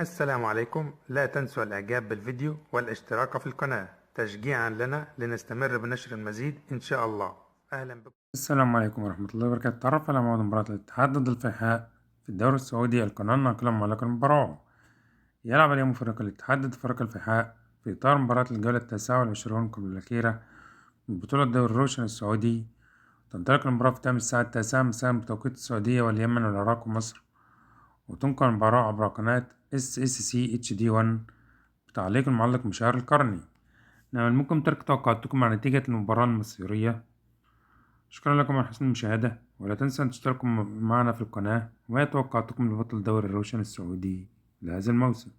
السلام عليكم. لا تنسوا الاعجاب بالفيديو والاشتراك في القناة تشجيعا لنا لنستمر بنشر المزيد ان شاء الله. اهلا بكم. السلام عليكم ورحمة الله وبركاته. تعرف على موعد مباراة الاتحاد ضد الفيحاء في الدوري السعودي. القناة ناقلة معلق المباراة. يلعب اليوم فريق الاتحاد ضد فريق الفيحاء في إطار مباراة الجولة 29 قبل الأخيرة من بطولة دوري الروشن السعودي. تنطلق المباراة في تمام الساعة 9 مساء بتوقيت السعودية واليمن والعراق ومصر، وتنقل المباراة عبر قناة SSC HD1 بتعليق المعلق مشاهير القرني. نعم، ممكن ترك توقعاتكم عن نتيجة المباراة المصيرية. شكرا لكم على حسن المشاهدة، ولا تنسوا أن تشتركوا معنا في القناة. وما توقعاتكم لبطل دوري الروشن السعودي لهذا الموسم؟